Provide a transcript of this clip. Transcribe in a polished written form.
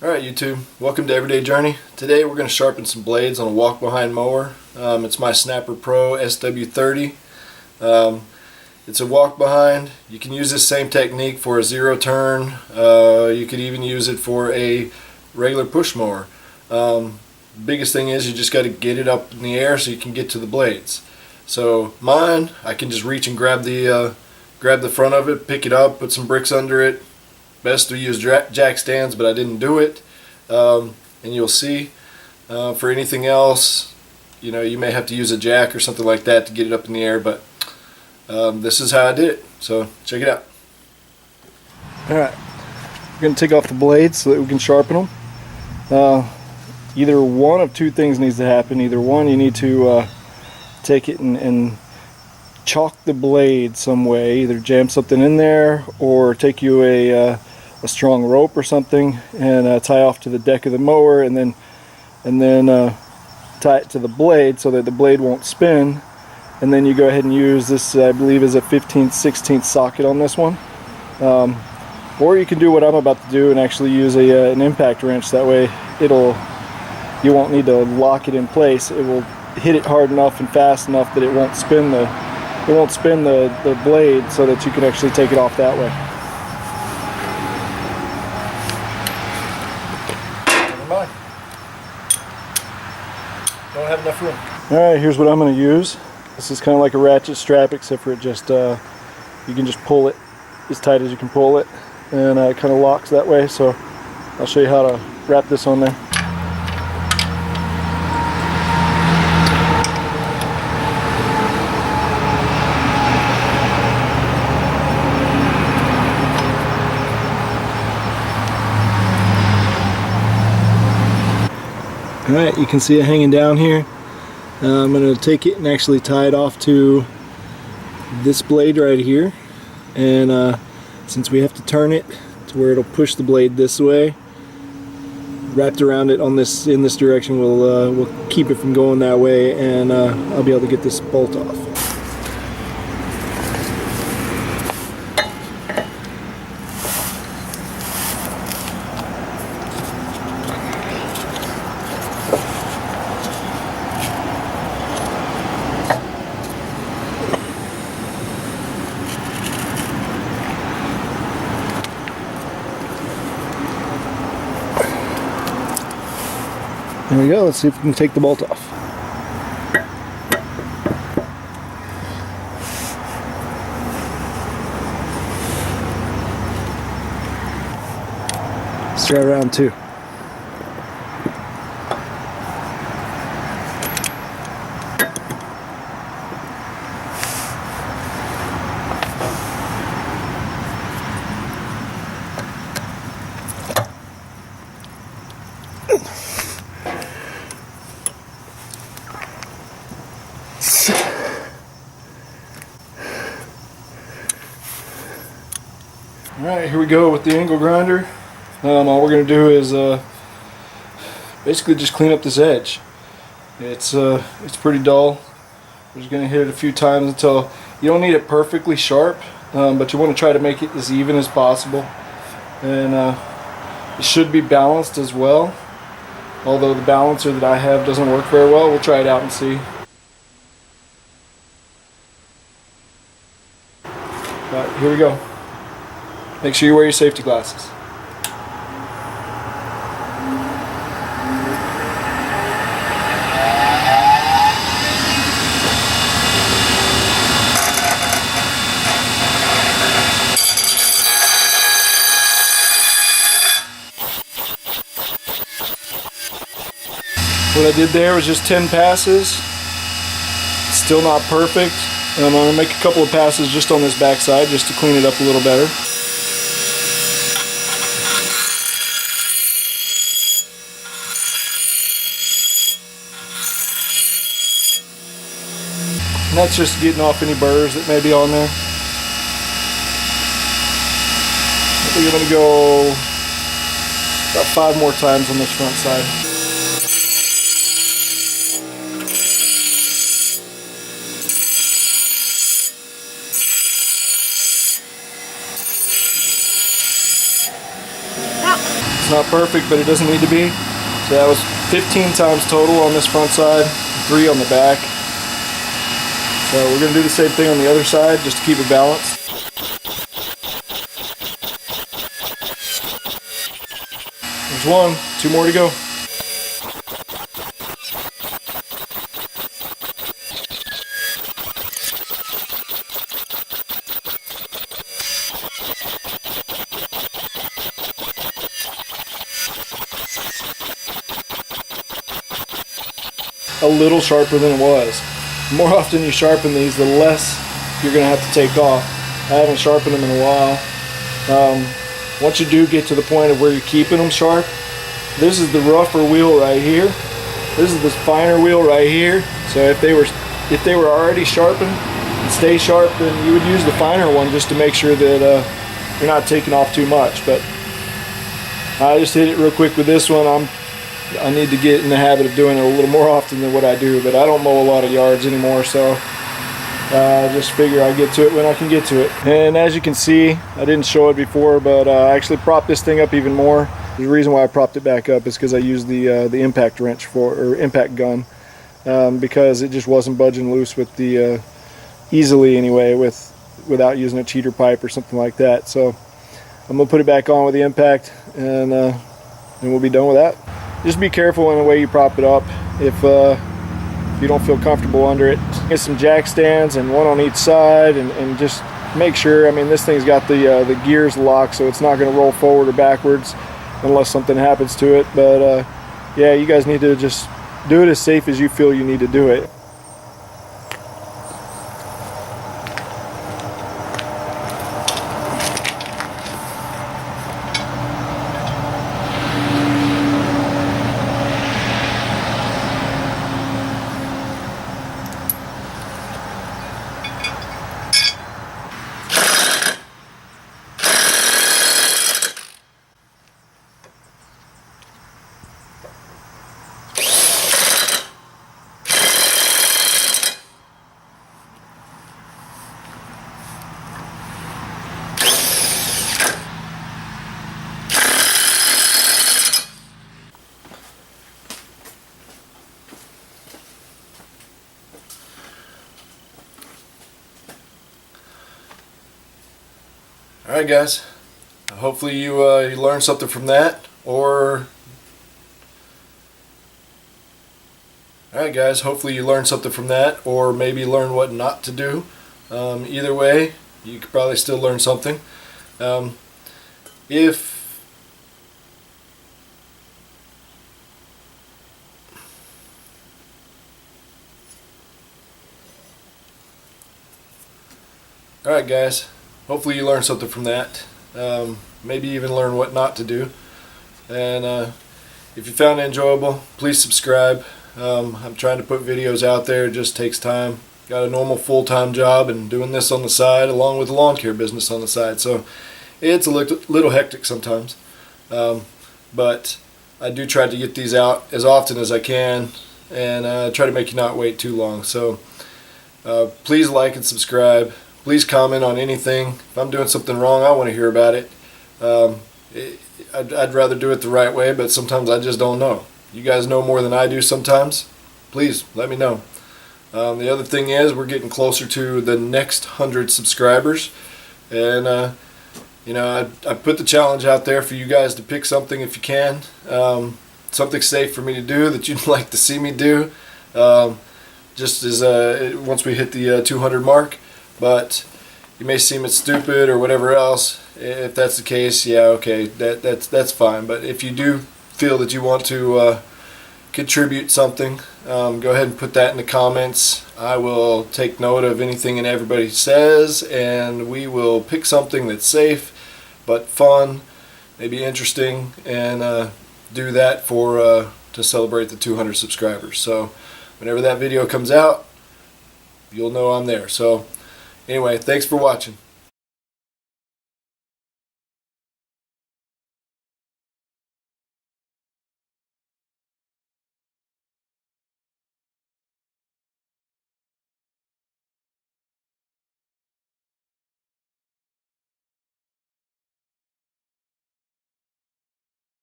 Alright YouTube, welcome to Everyday Journey. Today we're going to sharpen some blades on a walk-behind mower. It's my Snapper Pro SW30. It's a walk-behind. You can use this same technique for a zero turn. You could even use it for a regular push mower. Biggest thing is you just got to get it up in the air so you can get to the blades. So mine, I can just reach and grab the front of it, pick it up, put some bricks under it. Best to use jack stands, but I didn't do it. And you'll see. For anything else, you may have to use a jack or something like that to get it up in the air, but this is how I did it. So check it out. Alright, we're going to take off the blades so that we can sharpen them. Either one of two things needs to happen. Either one, you need to take it and chalk the blade some way, either jam something in there or take you a strong rope or something and tie off to the deck of the mower and then tie it to the blade so that the blade won't spin, and then you go ahead and use this, I believe is a 15/16 socket on this one, or you can do what I'm about to do and actually use an impact wrench. That way you won't need to lock it in place. It will hit it hard enough and fast enough that it won't spin the blade, so that you can actually take it off that way. Never mind. Don't have enough room. Alright, here's what I'm going to use. This is kind of like a ratchet strap, except for it just you can just pull it as tight as you can pull it, and it kind of locks that way. So I'll show you how to wrap this on there. Alright, you can see it hanging down here. I'm going to take it and actually tie it off to this blade right here, and since we have to turn it to where it'll push the blade this way, wrapped around it in this direction will keep it from going that way, and I'll be able to get this bolt off. There we go. Let's see if we can take the bolt off. Let's try round two. Alright, here we go with the angle grinder. All we're going to do is basically just clean up this edge. It's pretty dull. We're just going to hit it a few times until you don't need it perfectly sharp, but you want to try to make it as even as possible. And it should be balanced as well. Although the balancer that I have doesn't work very well, we'll try it out and see. Alright, here we go. Make sure you wear your safety glasses. What I did there was just 10 passes. Still not perfect. And I'm going to make a couple of passes just on this back side just to clean it up a little better. And that's just getting off any burrs that may be on there. I think I'm going to go about 5 more times on this front side. not perfect, but it doesn't need to be. So that was 15 times total on this front side, 3 on the back. So we're going to do the same thing on the other side just to keep it balanced. There's 1, 2 more to go. A little sharper than it was. The more often you sharpen these, the less you're going to have to take off. I haven't sharpened them in a while. Once you do get to the point of where you're keeping them sharp, this is the rougher wheel right here. This is the finer wheel right here. So if they were already sharpened and stay sharp, then you would use the finer one just to make sure that you're not taking off too much. But I just hit it real quick with this one. I need to get in the habit of doing it a little more often than what I do, but I don't mow a lot of yards anymore, so I just figure I'll get to it when I can get to it. And as you can see, I didn't show it before, but I actually propped this thing up even more. The reason why I propped it back up is because I used the impact wrench or impact gun, because it just wasn't budging loose with the easily anyway, without using a cheater pipe or something like that. So I'm gonna put it back on with the impact, and we'll be done with that. Just be careful in the way you prop it up. If you don't feel comfortable under it, get some jack stands and one on each side, and just make sure. I mean, this thing's got the gears locked, so it's not going to roll forward or backwards unless something happens to it. But yeah, you guys need to just do it as safe as you feel you need to do it. Alright guys, hopefully you learned something from that, or maybe learn what not to do. Either way, you could probably still learn something. Alright guys, hopefully you learned something from that. Maybe even learn what not to do. And if you found it enjoyable, please subscribe. I'm trying to put videos out there. It just takes time. Got a normal full-time job and doing this on the side along with the lawn care business on the side. So it's a little hectic sometimes. But I do try to get these out as often as I can, and try to make you not wait too long. So please like and subscribe. Please comment on anything. If I'm doing something wrong, I want to hear about it. I'd rather do it the right way, but sometimes I just don't know. You guys know more than I do sometimes. Please let me know. The other thing is, we're getting closer to the next 100 subscribers, and you know, I put the challenge out there for you guys to pick something if you can, something safe for me to do that you'd like to see me do, just as once we hit the 200 mark. But you may seem it's stupid or whatever else. If that's the case, yeah, okay, that's fine. But if you do feel that you want to contribute something, go ahead and put that in the comments. I will take note of anything and everybody says, and we will pick something that's safe but fun, maybe interesting, and do that for to celebrate the 200 subscribers. So whenever that video comes out, you'll know I'm there. So anyway, thanks for watching.